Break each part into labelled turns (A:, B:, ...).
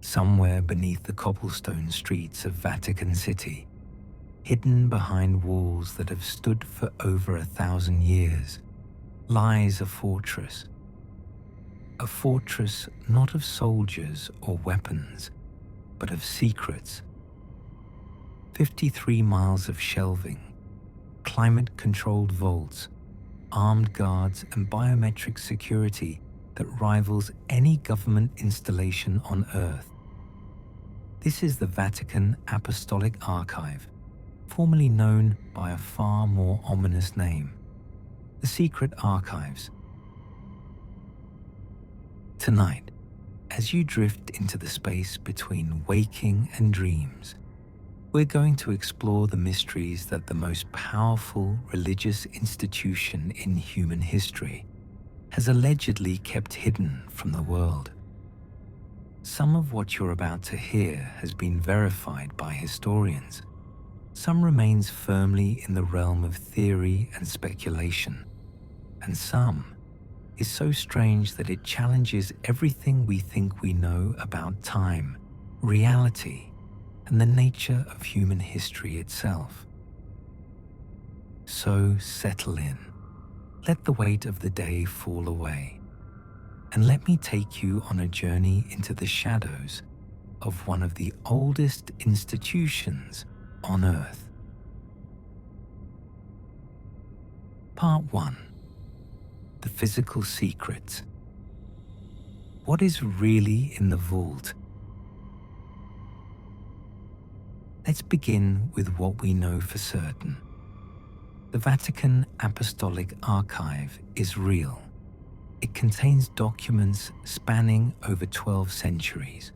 A: Somewhere beneath the cobblestone streets of Vatican City, hidden behind walls that have stood for over 1,000 years, lies a fortress. A fortress not of soldiers or weapons, but of secrets. 53 miles of shelving, climate-controlled vaults, armed guards and biometric security that rivals any government installation on Earth. This is the Vatican Apostolic Archive, formerly known by a far more ominous name, the Secret Archives. Tonight, as you drift into the space between waking and dreams, we're going to explore the mysteries that the most powerful religious institution in human history has allegedly kept hidden from the world. Some of what you're about to hear has been verified by historians. Some remains firmly in the realm of theory and speculation, and some is so strange that it challenges everything we think we know about time, reality, and the nature of human history itself. So settle in, let the weight of the day fall away, and let me take you on a journey into the shadows of one of the oldest institutions on Earth. Part 1. The physical secrets. What is really in the vault? Let's begin with what we know for certain. The Vatican Apostolic Archive is real. It contains documents spanning over 12 centuries,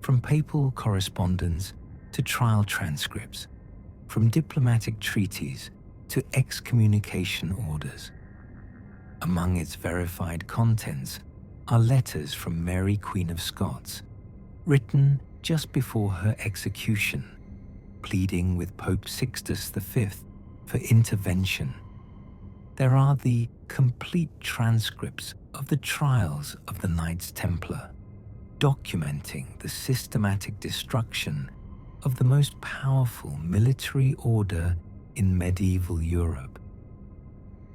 A: from papal correspondence to trial transcripts, from diplomatic treaties to excommunication orders. Among its verified contents are letters from Mary, Queen of Scots, written just before her execution, pleading with Pope Sixtus V for intervention. There are the complete transcripts of the trials of the Knights Templar, documenting the systematic destruction of the most powerful military order in medieval Europe.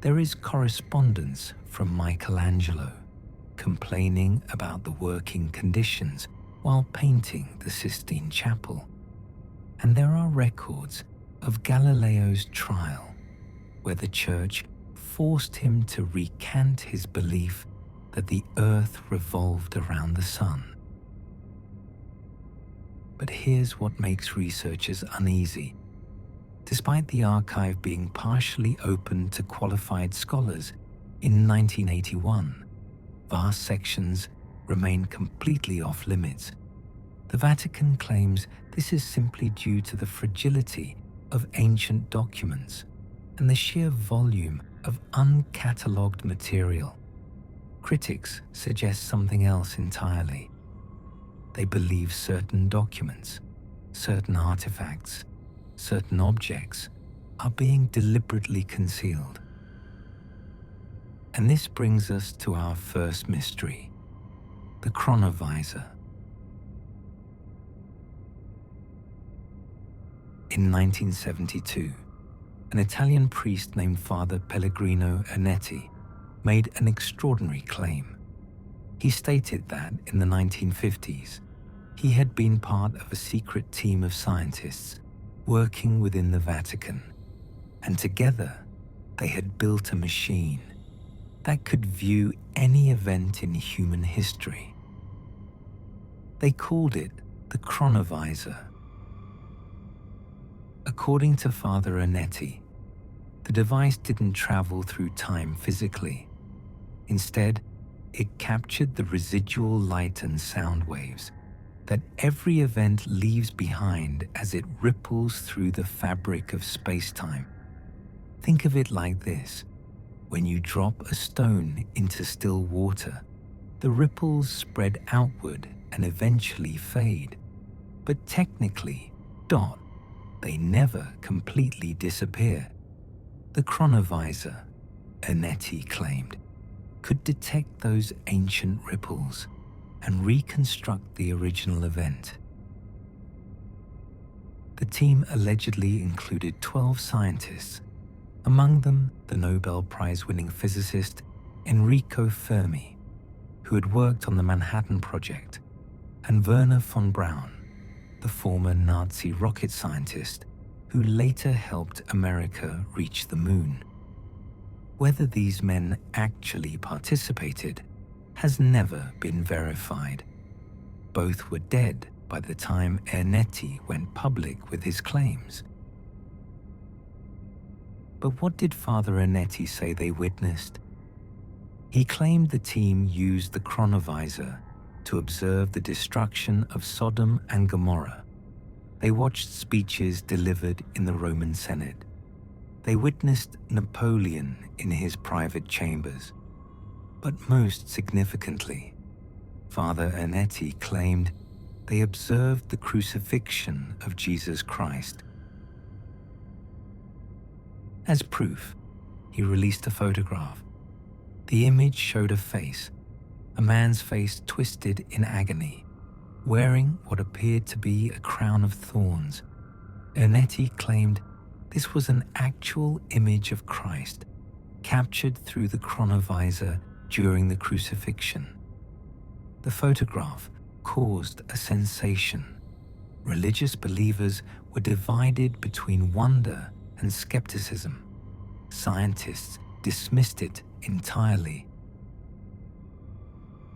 A: There is correspondence from Michelangelo, complaining about the working conditions while painting the Sistine Chapel. And there are records of Galileo's trial, where the Church forced him to recant his belief that the Earth revolved around the Sun. But here's what makes researchers uneasy. Despite the archive being partially open to qualified scholars in 1981, vast sections remain completely off limits. The Vatican claims this is simply due to the fragility of ancient documents and the sheer volume of uncatalogued material. Critics suggest something else entirely. They believe certain documents, certain artifacts, certain objects are being deliberately concealed. And this brings us to our first mystery, the Chronovisor. In 1972, an Italian priest named Father Pellegrino Ernetti made an extraordinary claim. He stated that in the 1950s, he had been part of a secret team of scientists working within the Vatican, and together they had built a machine that could view any event in human history. They called it the Chronovisor. According to Father Ernetti, the device didn't travel through time physically. Instead, it captured the residual light and sound waves that every event leaves behind as it ripples through the fabric of space-time. Think of it like this. When you drop a stone into still water, the ripples spread outward and eventually fade. But technically, they never completely disappear. The Chronovisor, Ernetti claimed, could detect those ancient ripples and reconstruct the original event. The team allegedly included 12 scientists, among them the Nobel Prize-winning physicist Enrico Fermi, who had worked on the Manhattan Project, and Wernher von Braun, the former Nazi rocket scientist who later helped America reach the moon. Whether these men actually participated has never been verified. Both were dead by the time Ernetti went public with his claims. But what did Father Ernetti say they witnessed? He claimed the team used the Chronovisor to observe the destruction of Sodom and Gomorrah. They watched speeches delivered in the Roman Senate. They witnessed Napoleon in his private chambers. But most significantly, Father Ernetti claimed they observed the crucifixion of Jesus Christ. As proof, he released a photograph. The image showed a face, a man's face twisted in agony, wearing what appeared to be a crown of thorns. Ernetti claimed this was an actual image of Christ, captured through the Chronovisor during the crucifixion. The photograph caused a sensation. Religious believers were divided between wonder and skepticism. Scientists dismissed it entirely.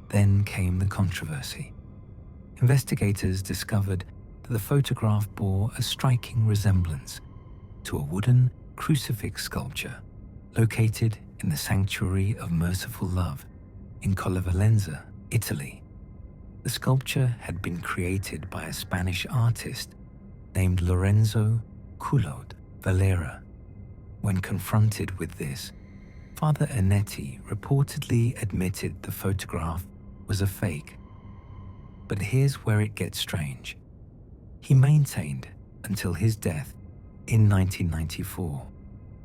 A: Then came the controversy. Investigators discovered that the photograph bore a striking resemblance to a wooden crucifix sculpture located in the Sanctuary of Merciful Love in Collevalenza, Italy. The sculpture had been created by a Spanish artist named Lorenzo Cullot Valera. When confronted with this, Father Ernetti reportedly admitted the photograph was a fake. But here's where it gets strange. He maintained, until his death in 1994,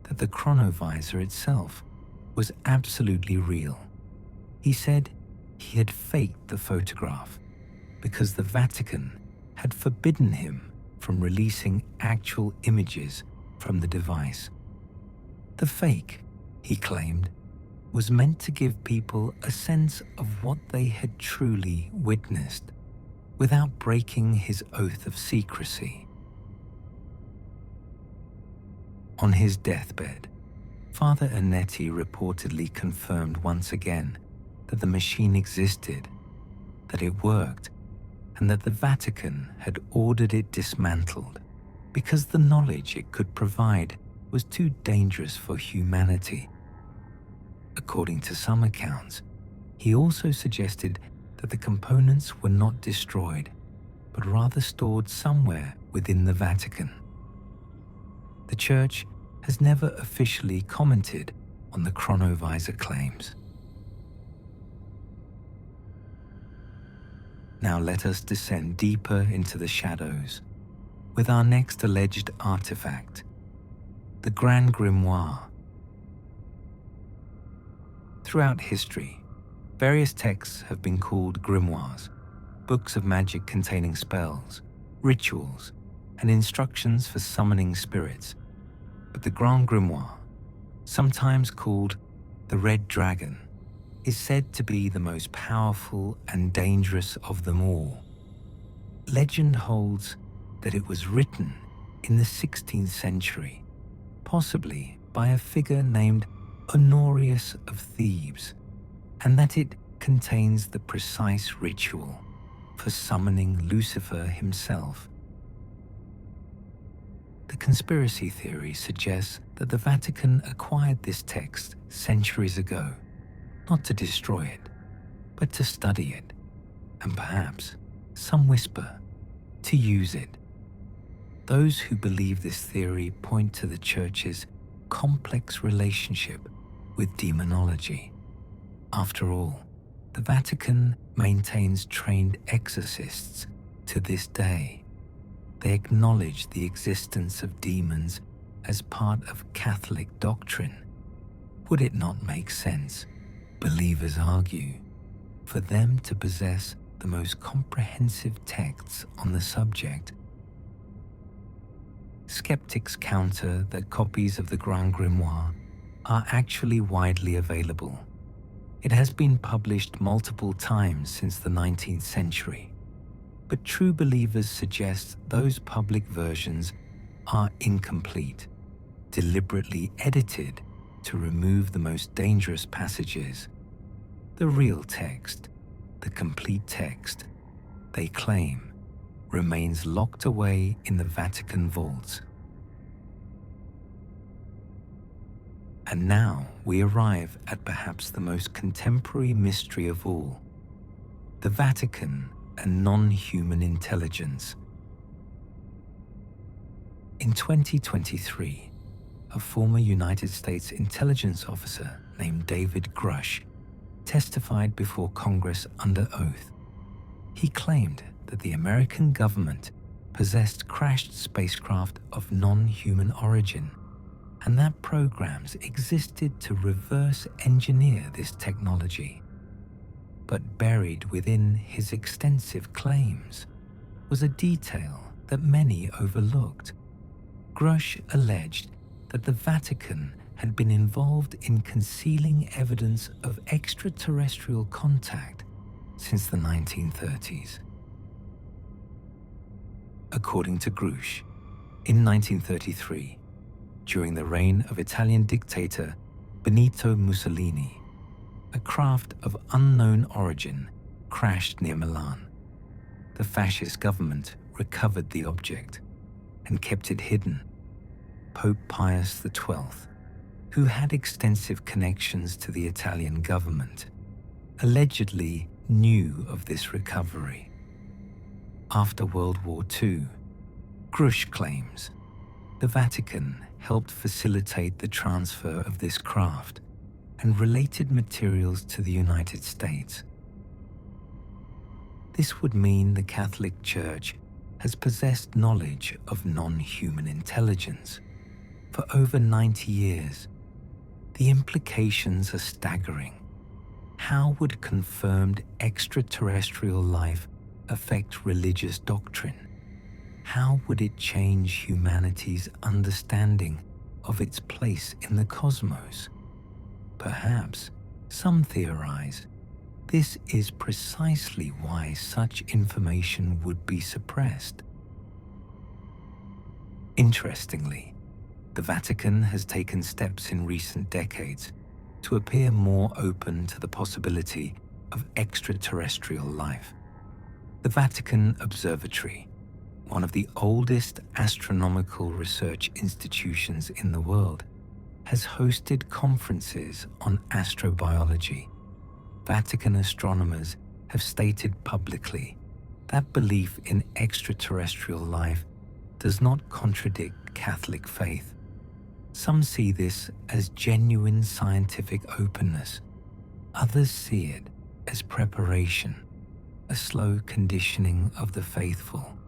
A: that the Chronovisor itself was absolutely real. He said he had faked the photograph because the Vatican had forbidden him from releasing actual images from the device. The fake, he claimed, was meant to give people a sense of what they had truly witnessed, without breaking his oath of secrecy. On his deathbed, Father Ernetti reportedly confirmed once again that the machine existed, that it worked, and that the Vatican had ordered it dismantled because the knowledge it could provide was too dangerous for humanity. According to some accounts, he also suggested that the components were not destroyed, but rather stored somewhere within the Vatican. The Church has never officially commented on the Chronovisor claims. Now let us descend deeper into the shadows with our next alleged artifact, the Grand Grimoire. Throughout history, various texts have been called grimoires, books of magic containing spells, rituals, and instructions for summoning spirits. But the Grand Grimoire, sometimes called the Red Dragon, is said to be the most powerful and dangerous of them all. Legend holds that it was written in the 16th century, possibly by a figure named Honorius of Thebes, and that it contains the precise ritual for summoning Lucifer himself. The conspiracy theory suggests that the Vatican acquired this text centuries ago, not to destroy it, but to study it, and perhaps, some whisper, to use it. Those who believe this theory point to the Church's complex relationship with demonology. After all, the Vatican maintains trained exorcists to this day. They acknowledge the existence of demons as part of Catholic doctrine. Would it not make sense, believers argue, for them to possess the most comprehensive texts on the subject. Skeptics counter that copies of the Grand Grimoire are actually widely available. It has been published multiple times since the 19th century, but true believers suggest those public versions are incomplete, deliberately edited to remove the most dangerous passages. The real text, the complete text, they claim, remains locked away in the Vatican vaults. And now we arrive at perhaps the most contemporary mystery of all, the Vatican and non-human intelligence. In 2023, a former United States intelligence officer named David Grush testified before Congress under oath. He claimed that the American government possessed crashed spacecraft of non-human origin, and that programs existed to reverse engineer this technology. But buried within his extensive claims was a detail that many overlooked. Grush alleged that the Vatican had been involved in concealing evidence of extraterrestrial contact since the 1930s. According to Grush, in 1933, during the reign of Italian dictator Benito Mussolini, a craft of unknown origin crashed near Milan. The fascist government recovered the object and kept it hidden. Pope Pius XII, who had extensive connections to the Italian government, allegedly knew of this recovery. After World War II, Grush claims the Vatican helped facilitate the transfer of this craft and related materials to the United States. This would mean the Catholic Church has possessed knowledge of non-human intelligence for over 90 years. The implications are staggering. How would confirmed extraterrestrial life affect religious doctrine? How would it change humanity's understanding of its place in the cosmos? Perhaps, some theorize, this is precisely why such information would be suppressed. Interestingly, the Vatican has taken steps in recent decades to appear more open to the possibility of extraterrestrial life. The Vatican Observatory, one of the oldest astronomical research institutions in the world, has hosted conferences on astrobiology. Vatican astronomers have stated publicly that belief in extraterrestrial life does not contradict Catholic faith. Some see this as genuine scientific openness. Others see it as preparation, a slow conditioning of the faithful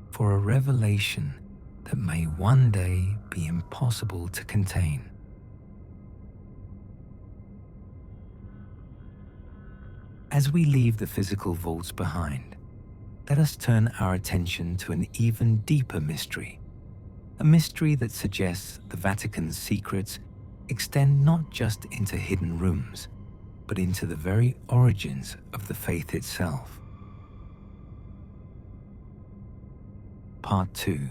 A: for a revelation that may one day be impossible to contain. As we leave the physical vaults behind, let us turn our attention to an even deeper mystery, a mystery that suggests the Vatican's secrets extend not just into hidden rooms, but into the very origins of the faith itself. Part 2.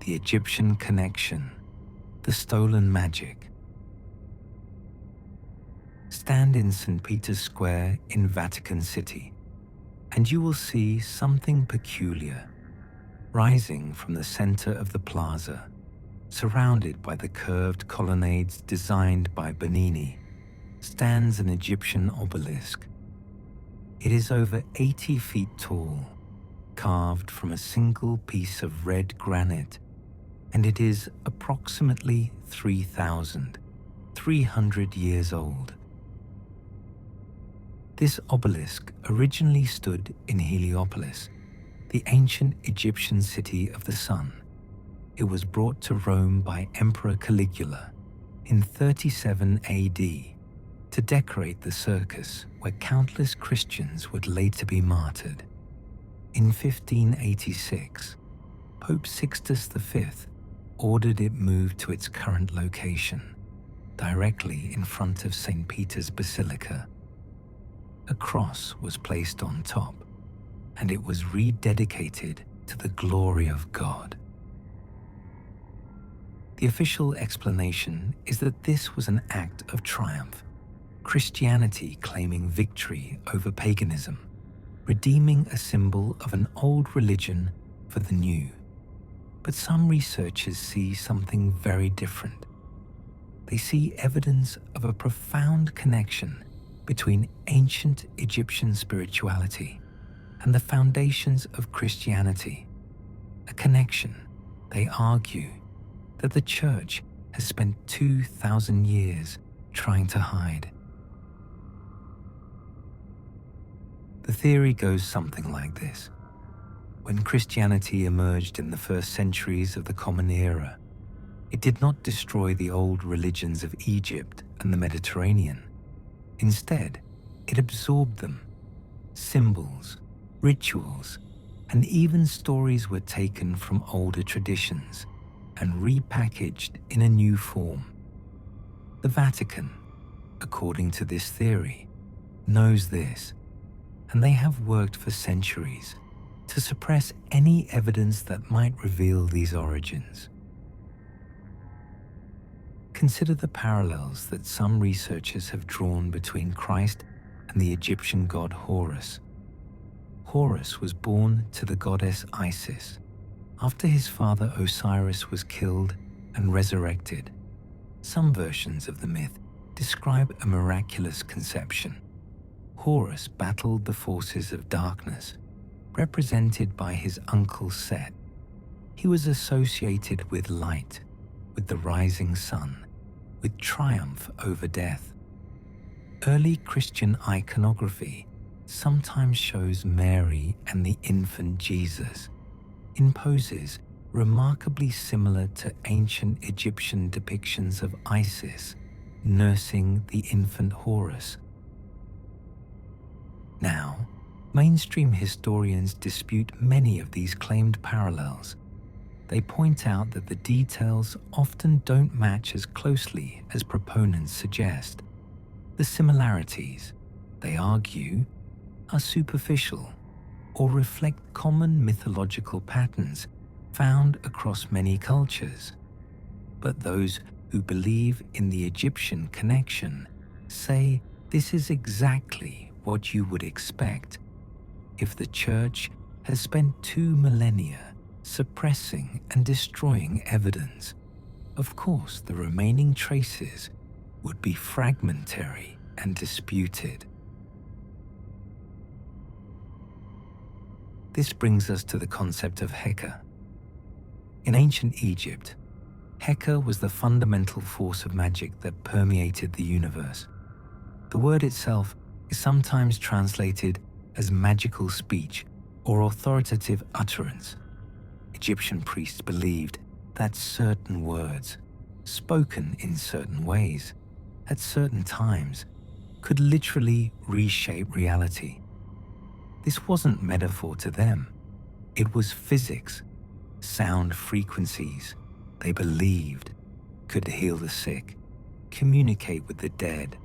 A: The Egyptian Connection, the Stolen Magic. Stand in St. Peter's Square in Vatican City, and you will see something peculiar. Rising from the center of the plaza, surrounded by the curved colonnades designed by Bernini, stands an Egyptian obelisk. It is over 80 feet tall, carved from a single piece of red granite, and it is approximately 3,300 years old. This obelisk originally stood in Heliopolis, the ancient Egyptian city of the sun. It was brought to Rome by Emperor Caligula in 37 AD. to decorate the circus where countless Christians would later be martyred. In 1586, Pope Sixtus V ordered it moved to its current location, directly in front of St. Peter's Basilica. A cross was placed on top, and it was rededicated to the glory of God. The official explanation is that this was an act of triumph, Christianity claiming victory over paganism, redeeming a symbol of an old religion for the new. But some researchers see something very different. They see evidence of a profound connection between ancient Egyptian spirituality and the foundations of Christianity, a connection, they argue, that the Church has spent 2,000 years trying to hide. The theory goes something like this. When Christianity emerged in the first centuries of the Common Era, it did not destroy the old religions of Egypt and the Mediterranean. Instead, it absorbed them. Symbols, rituals, and even stories were taken from older traditions and repackaged in a new form. The Vatican, according to this theory, knows this, and they have worked for centuries to suppress any evidence that might reveal these origins. Consider the parallels that some researchers have drawn between Christ and the Egyptian god Horus. Horus was born to the goddess Isis after his father Osiris was killed and resurrected. Some versions of the myth describe a miraculous conception. Horus battled the forces of darkness, represented by his uncle Set. He was associated with light, with the rising sun, with triumph over death. Early Christian iconography sometimes shows Mary and the infant Jesus in poses remarkably similar to ancient Egyptian depictions of Isis nursing the infant Horus. Now, mainstream historians dispute many of these claimed parallels. They point out that the details often don't match as closely as proponents suggest. The similarities, they argue, are superficial or reflect common mythological patterns found across many cultures. But those who believe in the Egyptian connection say this is exactly what you would expect if the Church has spent 2 millennia suppressing and destroying evidence. Of course, the remaining traces would be fragmentary and disputed. This brings us to the concept of Heka. In ancient Egypt, Heka was the fundamental force of magic that permeated the universe. The word itself is sometimes translated as magical speech or authoritative utterance. Egyptian priests believed that certain words, spoken in certain ways, at certain times, could literally reshape reality. This wasn't metaphor to them. It was physics, sound frequencies they believed could heal the sick, communicate with the dead,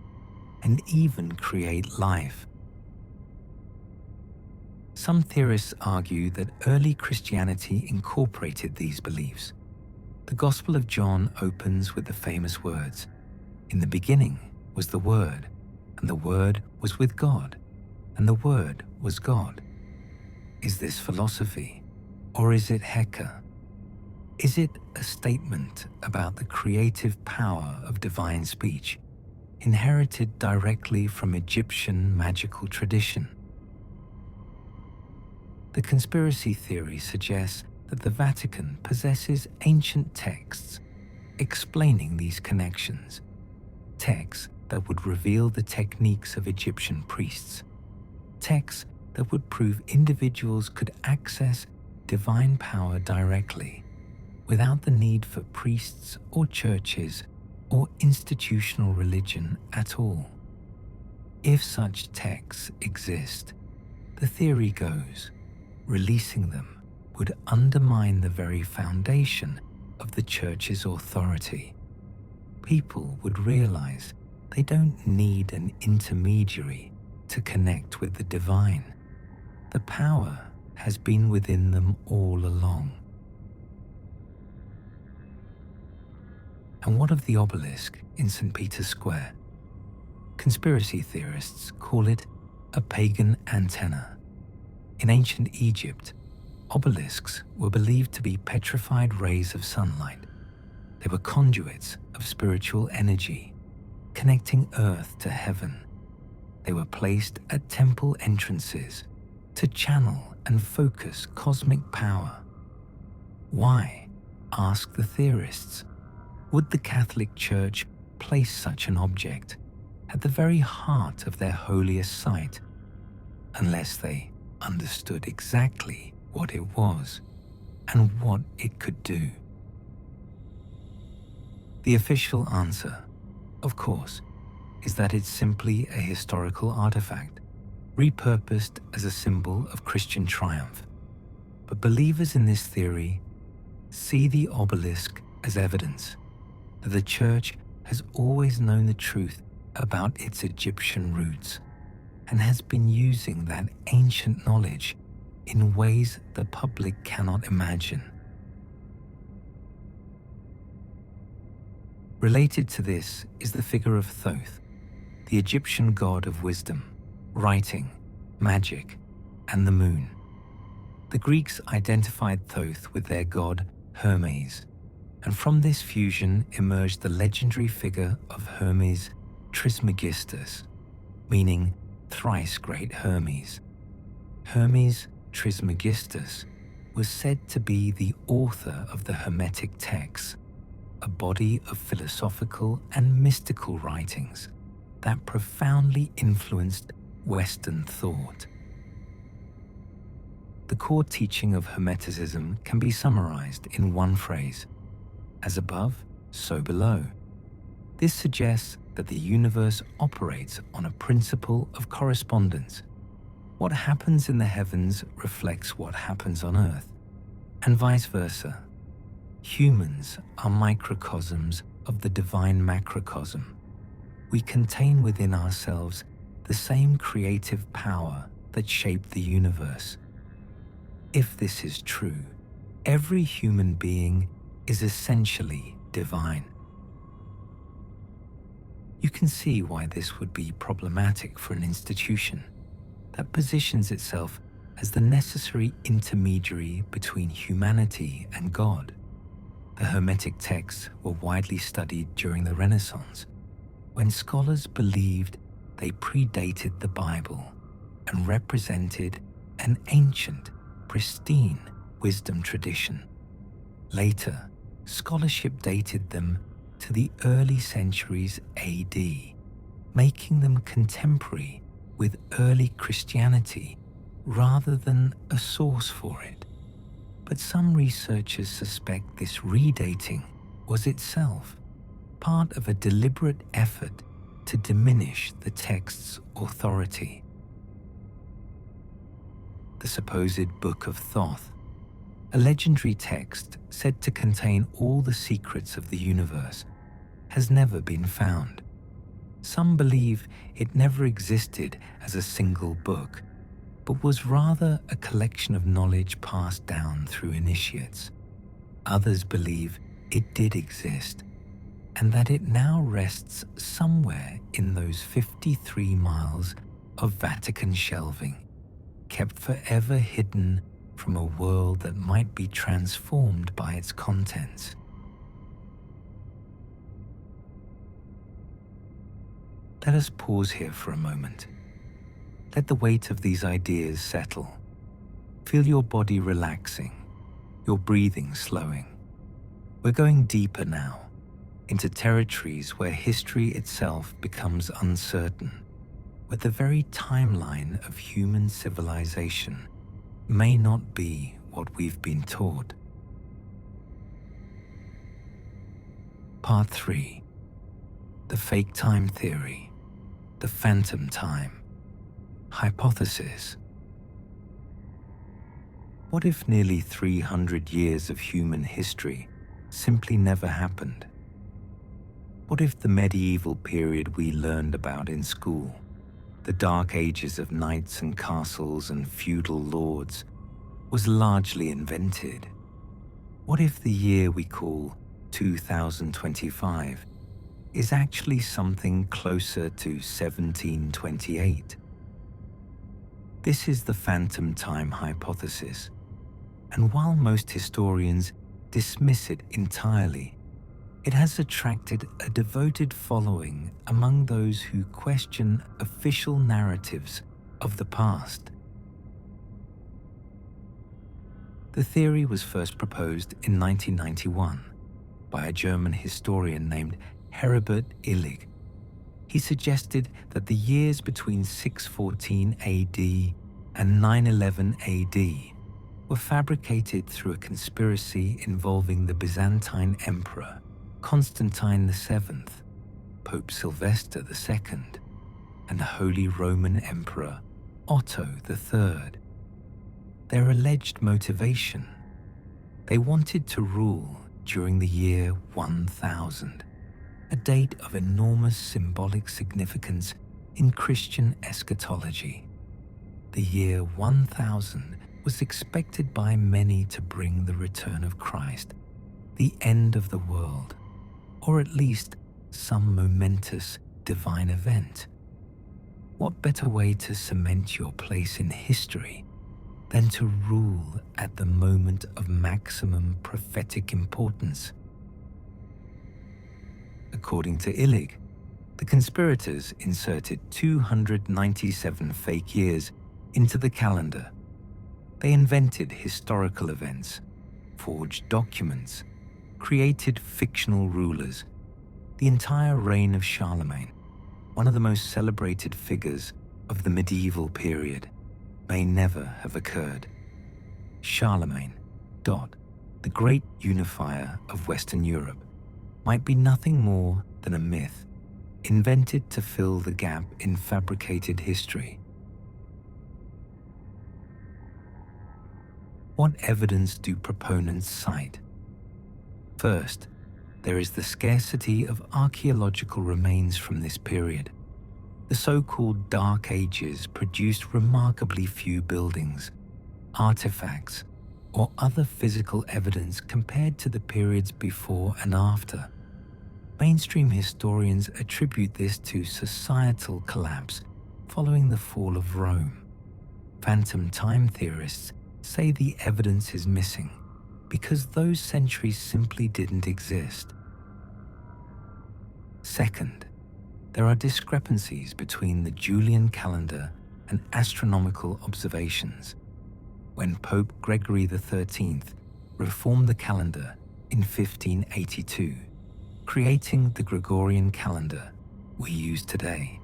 A: and even create life. Some theorists argue that early Christianity incorporated these beliefs. The Gospel of John opens with the famous words, "In the beginning was the Word, and the Word was with God, and the Word was God." Is this philosophy, or is it Heka? Is it a statement about the creative power of divine speech, inherited directly from Egyptian magical tradition? The conspiracy theory suggests that the Vatican possesses ancient texts explaining these connections, texts that would reveal the techniques of Egyptian priests, texts that would prove individuals could access divine power directly, without the need for priests or churches or institutional religion at all. If such texts exist, the theory goes, releasing them would undermine the very foundation of the Church's authority. People would realize they don't need an intermediary to connect with the divine. The power has been within them all along. And what of the obelisk in St. Peter's Square? Conspiracy theorists call it a pagan antenna. In ancient Egypt, obelisks were believed to be petrified rays of sunlight. They were conduits of spiritual energy, connecting earth to heaven. They were placed at temple entrances to channel and focus cosmic power. Why? Ask the theorists. Would the Catholic Church place such an object at the very heart of their holiest site, unless they understood exactly what it was and what it could do? The official answer, of course, is that it's simply a historical artifact, repurposed as a symbol of Christian triumph. But believers in this theory see the obelisk as evidence that the Church has always known the truth about its Egyptian roots and has been using that ancient knowledge in ways the public cannot imagine. Related to this is the figure of Thoth, the Egyptian god of wisdom, writing, magic, and the moon. The Greeks identified Thoth with their god Hermes, and from this fusion emerged the legendary figure of Hermes Trismegistus, meaning thrice great Hermes. Hermes Trismegistus was said to be the author of the Hermetic texts, a body of philosophical and mystical writings that profoundly influenced Western thought. The core teaching of Hermeticism can be summarized in one phrase: as above, so below. This suggests that the universe operates on a principle of correspondence. What happens in the heavens reflects what happens on Earth, and vice versa. Humans are microcosms of the divine macrocosm. We contain within ourselves the same creative power that shaped the universe. If this is true, every human being is essentially divine. You can see why this would be problematic for an institution that positions itself as the necessary intermediary between humanity and God. The Hermetic texts were widely studied during the Renaissance, when scholars believed they predated the Bible and represented an ancient, pristine wisdom tradition. Later, scholarship dated them to the early centuries AD, making them contemporary with early Christianity rather than a source for it. But some researchers suspect this redating was itself part of a deliberate effort to diminish the text's authority. The supposed Book of Thoth, a legendary text said to contain all the secrets of the universe, has never been found. Some believe it never existed as a single book, but was rather a collection of knowledge passed down through initiates. Others believe it did exist, and that it now rests somewhere in those 53 miles of Vatican shelving, kept forever hidden from a world that might be transformed by its contents. Let us pause here for a moment. Let the weight of these ideas settle. Feel your body relaxing, your breathing slowing. We're going deeper now, into territories where history itself becomes uncertain, where the very timeline of human civilization may not be what we've been taught. Part 3. The Fake Time Theory. the phantom time hypothesis. What if nearly 300 years of human history simply never happened? What if the medieval period we learned about in school, the dark ages of knights and castles and feudal lords, was largely invented? What if the year we call 2025 is actually something closer to 1728? This is the phantom time hypothesis, and while most historians dismiss it entirely, it has attracted a devoted following among those who question official narratives of the past. The theory was first proposed in 1991 by a German historian named Heribert Illig. He suggested that the years between 614 AD and 911 AD were fabricated through a conspiracy involving the Byzantine Emperor Constantine VII, Pope Sylvester II, and the Holy Roman Emperor Otto III. Their alleged motivation: they wanted to rule during the year 1000, a date of enormous symbolic significance in Christian eschatology. The year 1000 was expected by many to bring the return of Christ, the end of the world, or at least some momentous divine event. What better way to cement your place in history than to rule at the moment of maximum prophetic importance? According to Illig, the conspirators inserted 297 fake years into the calendar. They invented historical events, forged documents, created fictional rulers. The entire reign of Charlemagne, one of the most celebrated figures of the medieval period, may never have occurred. Charlemagne, the great unifier of Western Europe, might be nothing more than a myth invented to fill the gap in fabricated history. What evidence do proponents cite? First, there is the scarcity of archaeological remains from this period. The so-called Dark Ages produced remarkably few buildings, artifacts, or other physical evidence compared to the periods before and after. Mainstream historians attribute this to societal collapse following the fall of Rome. Phantom time theorists say the evidence is missing because those centuries simply didn't exist. Second, there are discrepancies between the Julian calendar and astronomical observations. When Pope Gregory XIII reformed the calendar in 1582, creating the Gregorian calendar we use today,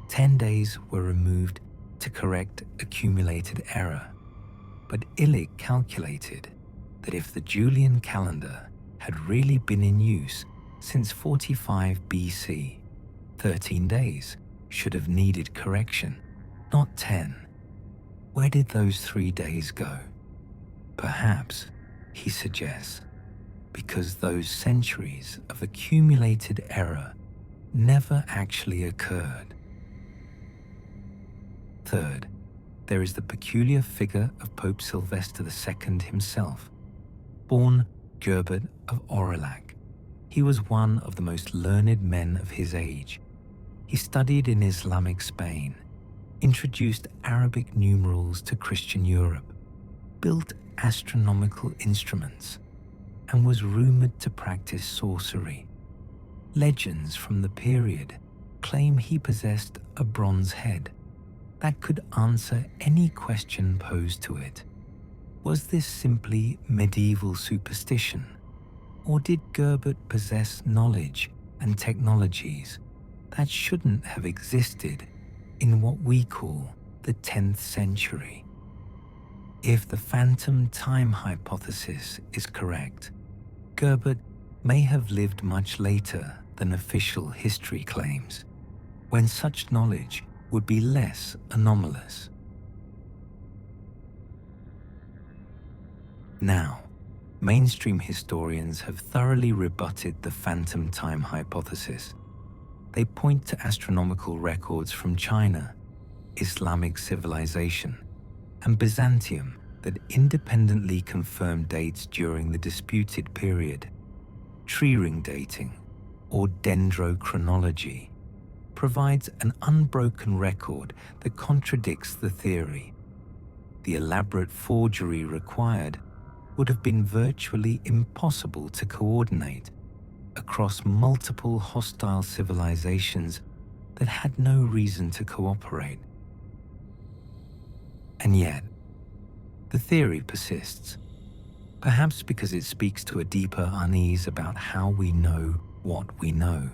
A: 10 days were removed to correct accumulated error. But Illig calculated that if the Julian calendar had really been in use since 45 BC, 13 days should have needed correction, not 10. Where did those 3 days go? Perhaps, he suggests, because those centuries of accumulated error never actually occurred. Third, there is the peculiar figure of Pope Sylvester II himself. Born Gerbert of Aurillac, he was one of the most learned men of his age. He studied in Islamic Spain, introduced Arabic numerals to Christian Europe, built astronomical instruments, and was rumored to practice sorcery. Legends from the period claim he possessed a bronze head that could answer any question posed to it. Was this simply medieval superstition, or did Gerbert possess knowledge and technologies that shouldn't have existed in what we call the 10th century? If the phantom time hypothesis is correct, Gerbert may have lived much later than official history claims, when such knowledge would be less anomalous. Now, mainstream historians have thoroughly rebutted the phantom time hypothesis. They point to astronomical records from China, Islamic civilization, and Byzantium that independently confirm dates during the disputed period. Tree ring dating, or dendrochronology, provides an unbroken record that contradicts the theory. The elaborate forgery required would have been virtually impossible to coordinate across multiple hostile civilizations that had no reason to cooperate. And yet, the theory persists, perhaps because it speaks to a deeper unease about how we know what we know.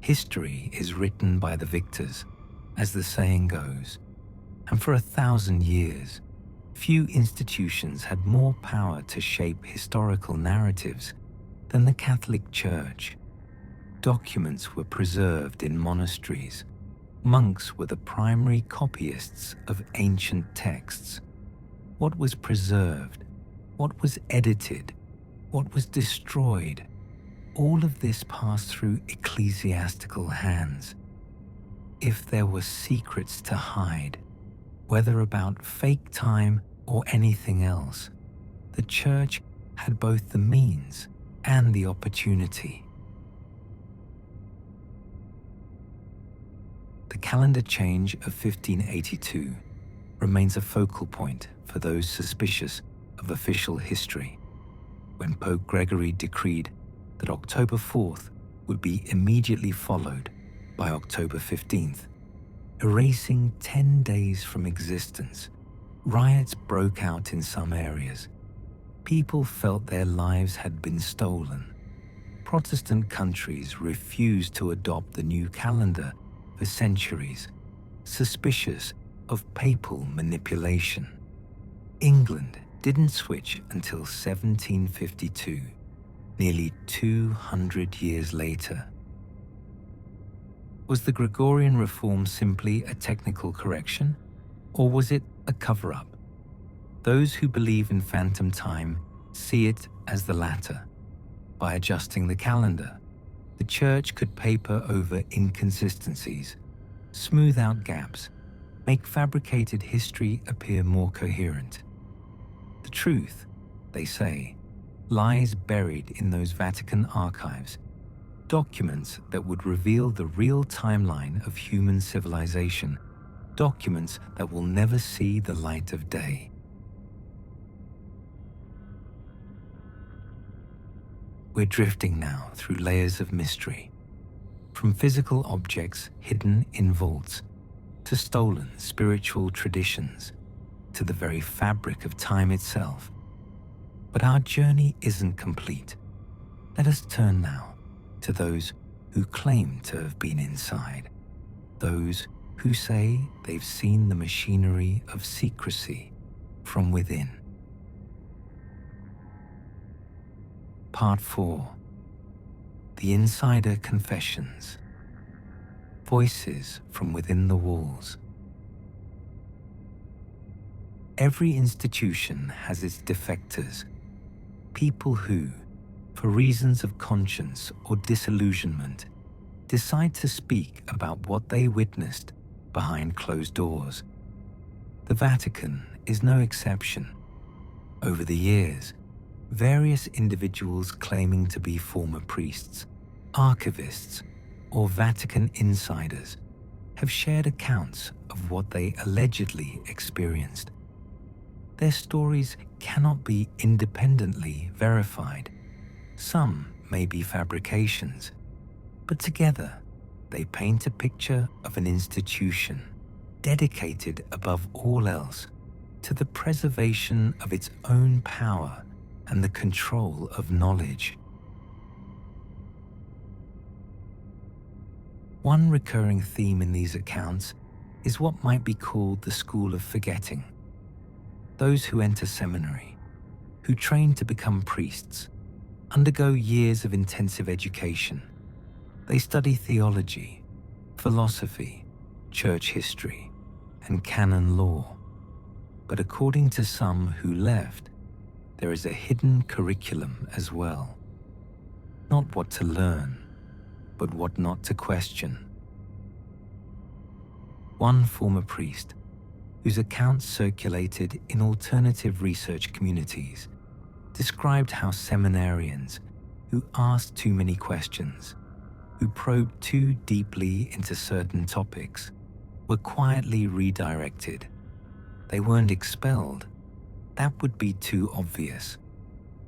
A: History is written by the victors, as the saying goes, and for 1,000 years, few institutions had more power to shape historical narratives than the Catholic Church. Documents were preserved in monasteries. Monks were the primary copyists of ancient texts. What was preserved, what was edited, what was destroyed, all of this passed through ecclesiastical hands. If there were secrets to hide, whether about fake time or anything else, the Church had both the means and the opportunity. The calendar change of 1582 remains a focal point for those suspicious of official history, when Pope Gregory decreed that October 4th would be immediately followed by October 15th, erasing 10 days from existence. Riots broke out in some areas. People felt their lives had been stolen. Protestant countries refused to adopt the new calendar for centuries, suspicious of papal manipulation. England didn't switch until 1752, nearly 200 years later. Was the Gregorian reform simply a technical correction, or was it a cover-up? Those who believe in phantom time see it as the latter. By adjusting the calendar, the Church could paper over inconsistencies, smooth out gaps, make fabricated history appear more coherent. The truth, they say, lies buried in those Vatican archives, documents that would reveal the real timeline of human civilization, documents that will never see the light of day. We're drifting now through layers of mystery, from physical objects hidden in vaults, to stolen spiritual traditions, to the very fabric of time itself. But our journey isn't complete. Let us turn now to those who claim to have been inside, those who say they've seen the machinery of secrecy from within. Part 4. The Insider Confessions. Voices from within the walls. Every institution has its defectors, people who, for reasons of conscience or disillusionment, decide to speak about what they witnessed behind closed doors. The Vatican is no exception. Over the years, various individuals claiming to be former priests, archivists, or Vatican insiders have shared accounts of what they allegedly experienced. Their stories cannot be independently verified. Some may be fabrications, but together they paint a picture of an institution dedicated above all else to the preservation of its own power and the control of knowledge. One recurring theme in these accounts is what might be called the school of forgetting. Those who enter seminary, who train to become priests, undergo years of intensive education. They study theology, philosophy, church history, and canon law. But according to some who left, there is a hidden curriculum as well. Not what to learn, but what not to question. One former priest, whose accounts circulated in alternative research communities, described how seminarians who asked too many questions, who probed too deeply into certain topics, were quietly redirected. They weren't expelled. That would be too obvious.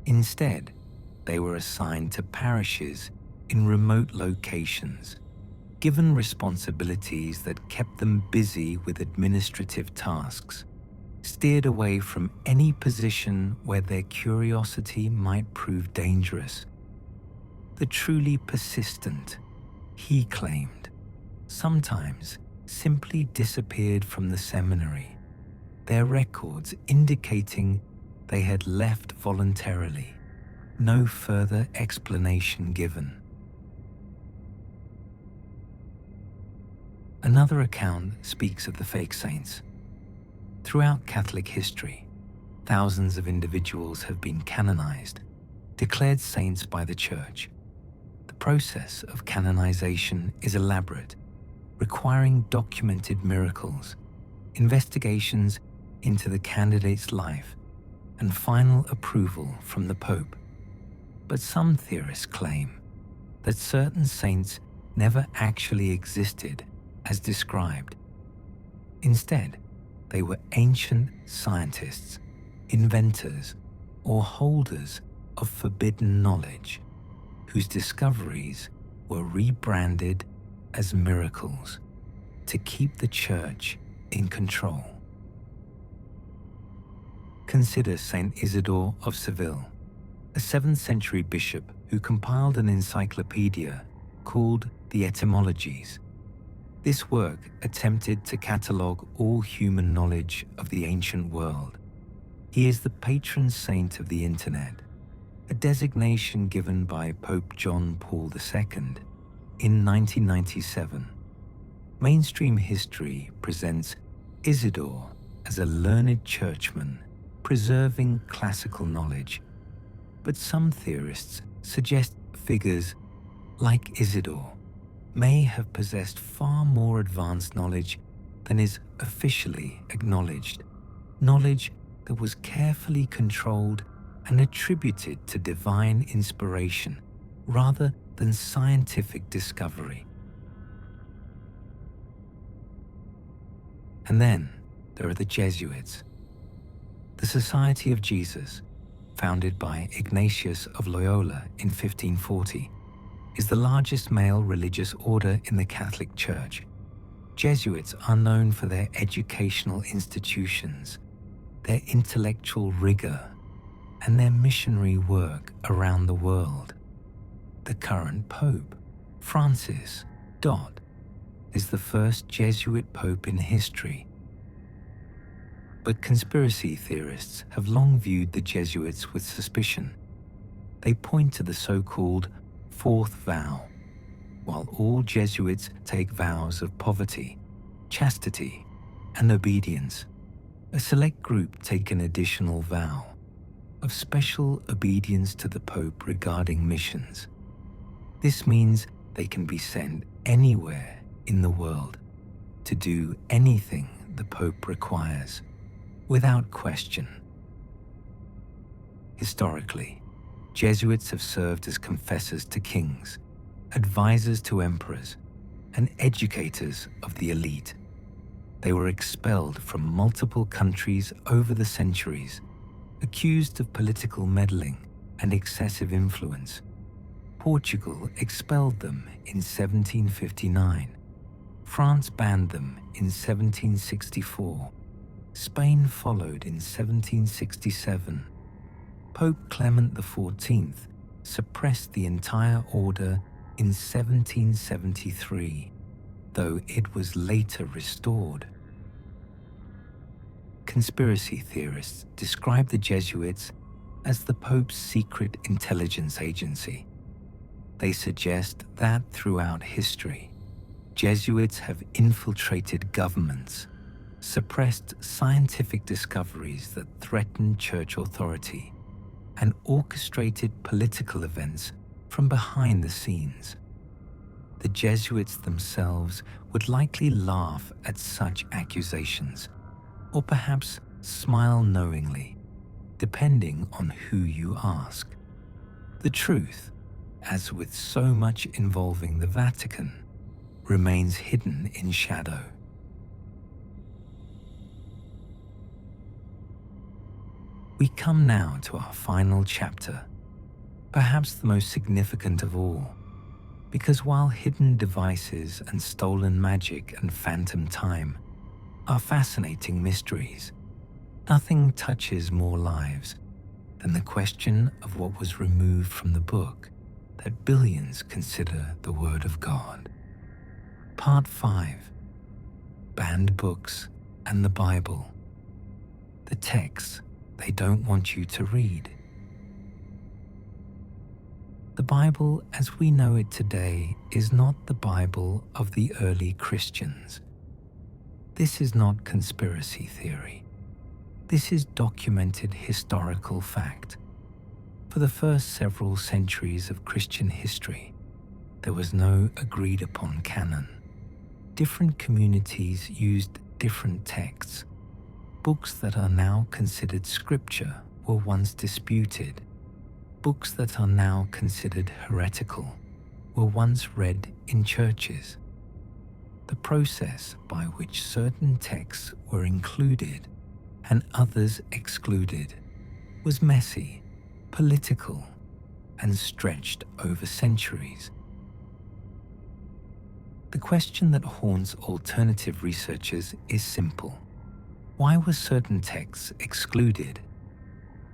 A: Instead, they were assigned to parishes in remote locations, given responsibilities that kept them busy with administrative tasks, steered away from any position where their curiosity might prove dangerous. The truly persistent, he claimed, sometimes simply disappeared from the seminary, their records indicating they had left voluntarily, no further explanation given. Another account speaks of the fake saints. Throughout Catholic history, thousands of individuals have been canonized, declared saints by the Church. The process of canonization is elaborate, requiring documented miracles, investigations into the candidate's life, and final approval from the Pope. But some theorists claim that certain saints never actually existed as described. Instead, they were ancient scientists, inventors, or holders of forbidden knowledge, whose discoveries were rebranded as miracles to keep the Church in control. Consider Saint Isidore of Seville, a 7th century bishop who compiled an encyclopedia called the Etymologies. This work attempted to catalogue all human knowledge of the ancient world. He is the patron saint of the Internet, a designation given by Pope John Paul II in 1997. Mainstream history presents Isidore as a learned churchman preserving classical knowledge, but some theorists suggest figures like Isidore may have possessed far more advanced knowledge than is officially acknowledged, knowledge that was carefully controlled and attributed to divine inspiration rather than scientific discovery. And then there are the Jesuits. The Society of Jesus, founded by Ignatius of Loyola in 1540, is the largest male religious order in the Catholic Church. Jesuits are known for their educational institutions, their intellectual rigor, and their missionary work around the world. The current Pope, Francis, is the first Jesuit Pope in history. But conspiracy theorists have long viewed the Jesuits with suspicion. They point to the so-called fourth vow. While all Jesuits take vows of poverty, chastity, and obedience, a select group take an additional vow of special obedience to the Pope regarding missions. This means they can be sent anywhere in the world to do anything the Pope requires, without question. Historically, Jesuits have served as confessors to kings, advisors to emperors, and educators of the elite. They were expelled from multiple countries over the centuries, accused of political meddling and excessive influence. Portugal expelled them in 1759. France banned them in 1764. Spain followed in 1767. Pope Clement XIV suppressed the entire order in 1773, though it was later restored. Conspiracy theorists describe the Jesuits as the Pope's secret intelligence agency. They suggest that throughout history, Jesuits have infiltrated governments, suppressed scientific discoveries that threatened church authority, and orchestrated political events from behind the scenes. The Jesuits themselves would likely laugh at such accusations, or perhaps smile knowingly, depending on who you ask. The truth, as with so much involving the Vatican, remains hidden in shadow. We come now to our final chapter, perhaps the most significant of all, because while hidden devices and stolen magic and phantom time are fascinating mysteries, nothing touches more lives than the question of what was removed from the book that billions consider the Word of God. Part 5. Banned Books and the Bible. The texts they don't want you to read. The Bible as we know it today is not the Bible of the early Christians. This is not conspiracy theory. This is documented historical fact. For the first several centuries of Christian history, there was no agreed-upon canon. Different communities used different texts. Books that are now considered scripture were once disputed. Books that are now considered heretical were once read in churches. The process by which certain texts were included and others excluded was messy, political, and stretched over centuries. The question that haunts alternative researchers is simple. Why were certain texts excluded?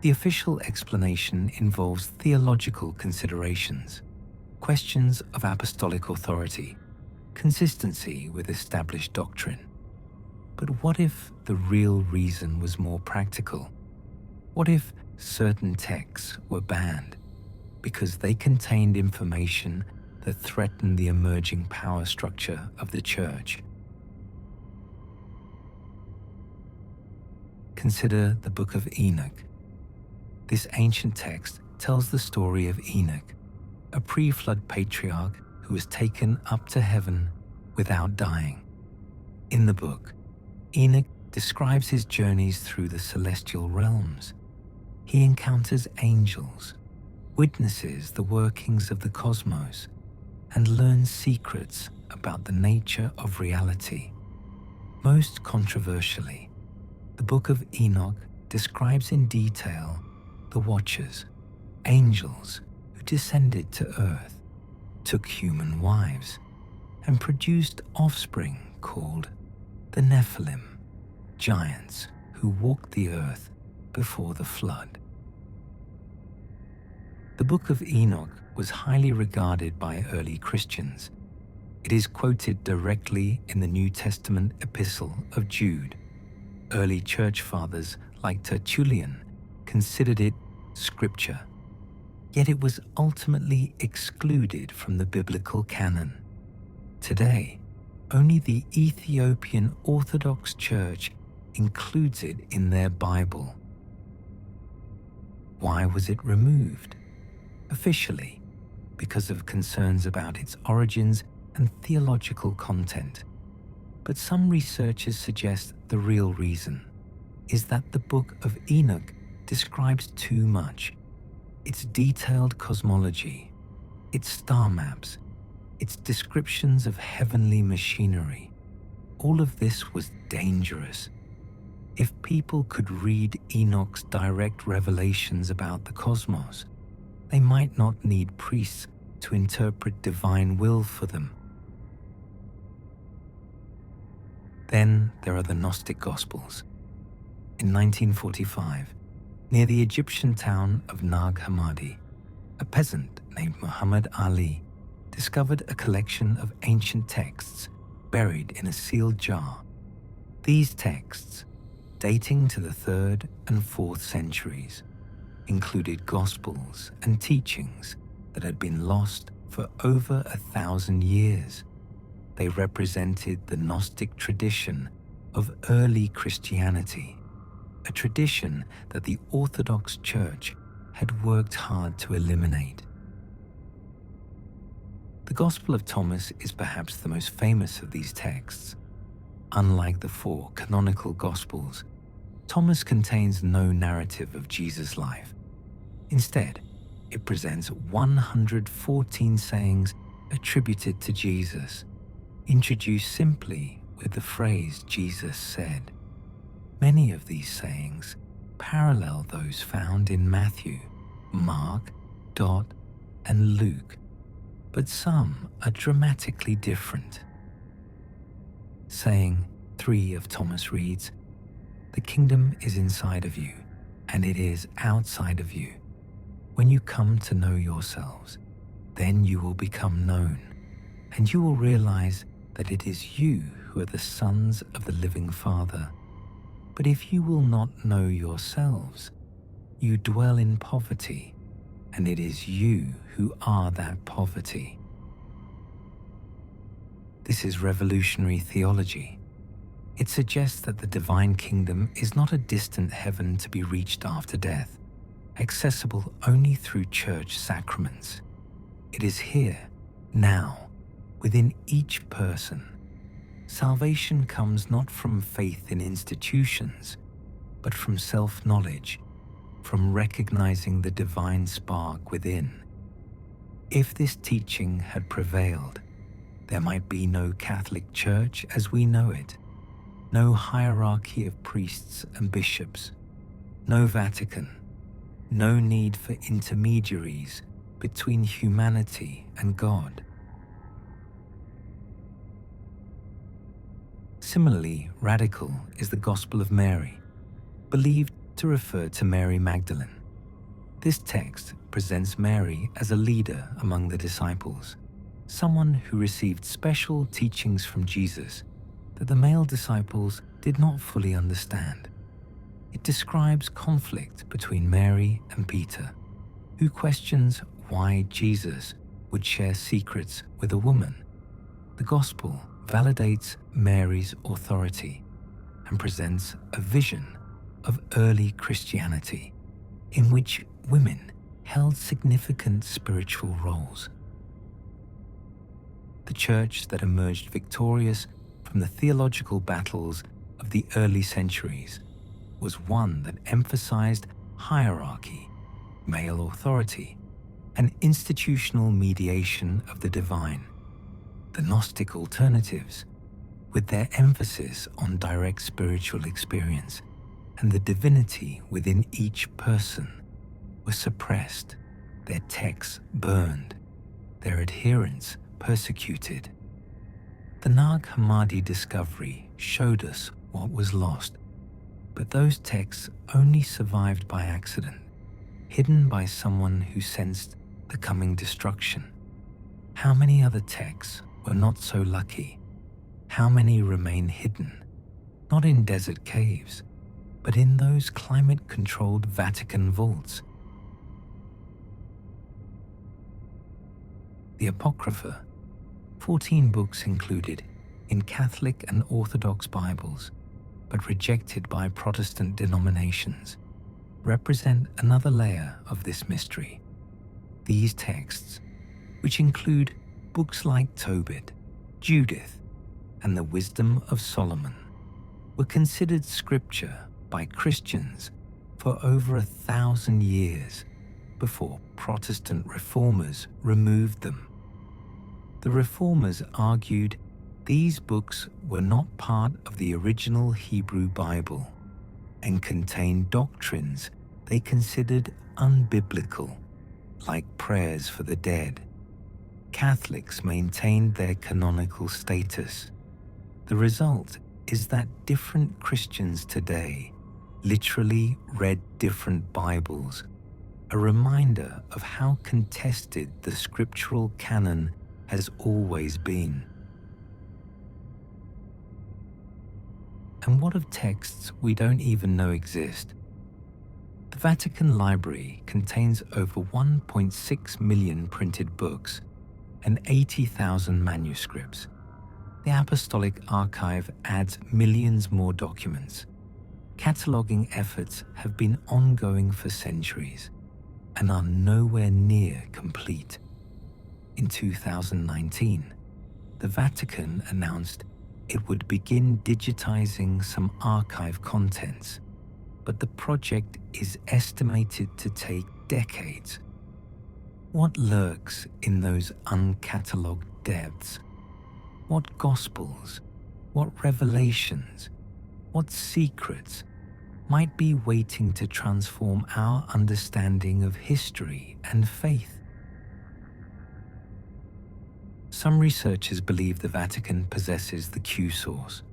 A: The official explanation involves theological considerations, questions of apostolic authority, consistency with established doctrine. But what if the real reason was more practical? What if certain texts were banned because they contained information that threatened the emerging power structure of the Church? Consider the Book of Enoch. This ancient text tells the story of Enoch, a pre-flood patriarch who was taken up to heaven without dying. In the book, Enoch describes his journeys through the celestial realms. He encounters angels, witnesses the workings of the cosmos, and learns secrets about the nature of reality. Most controversially, the Book of Enoch describes in detail the Watchers, angels who descended to earth, took human wives, and produced offspring called the Nephilim, giants who walked the earth before the flood. The Book of Enoch was highly regarded by early Christians. It is quoted directly in the New Testament epistle of Jude. Early church fathers like Tertullian considered it scripture, yet it was ultimately excluded from the biblical canon. Today, only the Ethiopian Orthodox Church includes it in their Bible. Why was it removed? Officially, because of concerns about its origins and theological content. But some researchers suggest the real reason is that the Book of Enoch describes too much. Its detailed cosmology, its star maps, its descriptions of heavenly machinery, all of this was dangerous. If people could read Enoch's direct revelations about the cosmos, they might not need priests to interpret divine will for them. Then there are the Gnostic Gospels. In 1945, near the Egyptian town of Nag Hammadi, a peasant named Muhammad Ali discovered a collection of ancient texts buried in a sealed jar. These texts, dating to the 3rd and 4th centuries, included gospels and teachings that had been lost for over 1,000 years. They represented the Gnostic tradition of early Christianity, a tradition that the Orthodox Church had worked hard to eliminate. The Gospel of Thomas is perhaps the most famous of these texts. Unlike the four canonical Gospels, Thomas contains no narrative of Jesus' life. Instead, it presents 114 sayings attributed to Jesus, introduced simply with the phrase Jesus said. Many of these sayings parallel those found in Matthew, Mark, Dot, and Luke, but some are dramatically different. Saying 3 of Thomas reads, "The kingdom is inside of you, and it is outside of you. When you come to know yourselves, then you will become known, and you will realize that it is you who are the sons of the living Father. But if you will not know yourselves, you dwell in poverty, and it is you who are that poverty." This is revolutionary theology. It suggests that the divine kingdom is not a distant heaven to be reached after death, accessible only through church sacraments. It is here, now, within each person. Salvation comes not from faith in institutions, but from self-knowledge, from recognizing the divine spark within. If this teaching had prevailed, there might be no Catholic Church as we know it, no hierarchy of priests and bishops, no Vatican, no need for intermediaries between humanity and God. Similarly radical is the Gospel of Mary, believed to refer to Mary Magdalene. This text presents Mary as a leader among the disciples, someone who received special teachings from Jesus that the male disciples did not fully understand. It describes conflict between Mary and Peter, who questions why Jesus would share secrets with a woman. The Gospel validates Mary's authority and presents a vision of early Christianity in which women held significant spiritual roles. The church that emerged victorious from the theological battles of the early centuries was one that emphasized hierarchy, male authority, and institutional mediation of the divine. The Gnostic alternatives, with their emphasis on direct spiritual experience and the divinity within each person, were suppressed, their texts burned, their adherents persecuted. The Nag Hammadi discovery showed us what was lost, but those texts only survived by accident, hidden by someone who sensed the coming destruction. How many other texts were not so lucky? How many remain hidden, not in desert caves, but in those climate-controlled Vatican vaults? The Apocrypha, 14 books included in Catholic and Orthodox Bibles, but rejected by Protestant denominations, represent another layer of this mystery. These texts, which include books like Tobit, Judith, and the Wisdom of Solomon, were considered scripture by Christians for over 1,000 years before Protestant reformers removed them. The reformers argued these books were not part of the original Hebrew Bible and contained doctrines they considered unbiblical, like prayers for the dead. Catholics maintained their canonical status. The result is that different Christians today literally read different Bibles, a reminder of how contested the scriptural canon has always been. And what of texts we don't even know exist? The Vatican Library contains over 1.6 million printed books and 80,000 manuscripts. The Apostolic Archive adds millions more documents. Cataloging efforts have been ongoing for centuries and are nowhere near complete. In 2019, the Vatican announced it would begin digitizing some archive contents, but the project is estimated to take decades. What lurks in those uncatalogued depths? What gospels, what revelations, what secrets might be waiting to transform our understanding of history and faith? Some researchers believe the Vatican possesses the Q source,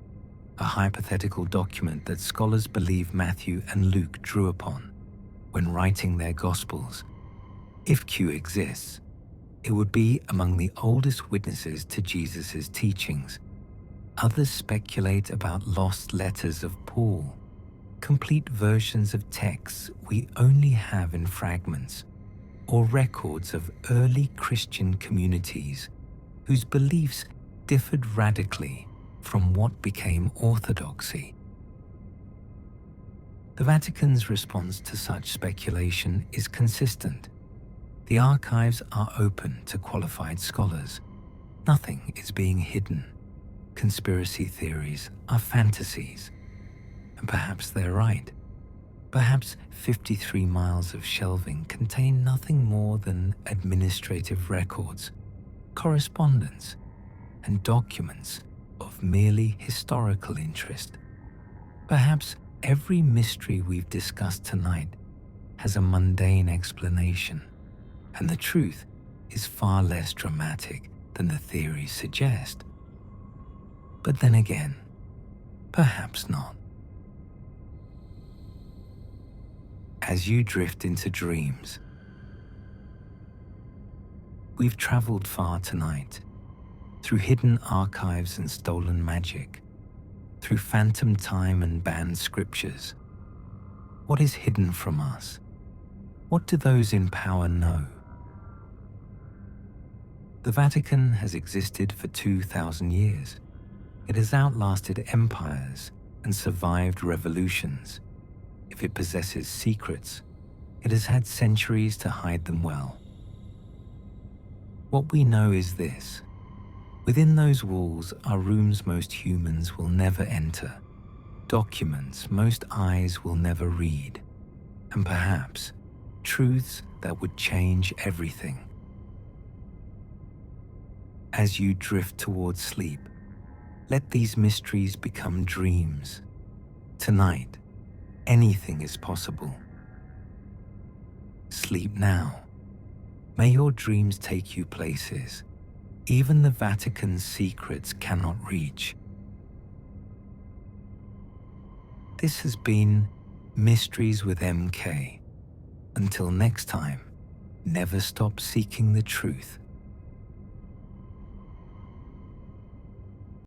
A: a hypothetical document that scholars believe Matthew and Luke drew upon when writing their Gospels. If Q exists, it would be among the oldest witnesses to Jesus' teachings. Others speculate about lost letters of Paul, complete versions of texts we only have in fragments, or records of early Christian communities whose beliefs differed radically from what became orthodoxy. The Vatican's response to such speculation is consistent. The archives are open to qualified scholars. Nothing is being hidden. Conspiracy theories are fantasies. And perhaps they're right. Perhaps 53 miles of shelving contain nothing more than administrative records, correspondence, and documents of merely historical interest. Perhaps every mystery we've discussed tonight has a mundane explanation, and the truth is far less dramatic than the theories suggest. But then again, perhaps not. As you drift into dreams, we've traveled far tonight, through hidden archives and stolen magic, through phantom time and banned scriptures. What is hidden from us? What do those in power know? The Vatican has existed for 2,000 years. It has outlasted empires and survived revolutions. If it possesses secrets, it has had centuries to hide them well. What we know is this: within those walls are rooms most humans will never enter, documents most eyes will never read, and perhaps truths that would change everything. As you drift towards sleep, let these mysteries become dreams. Tonight, anything is possible. Sleep now. May your dreams take you places even the Vatican's secrets cannot reach. This has been Mysteries with MK. Until next time, never stop seeking the truth.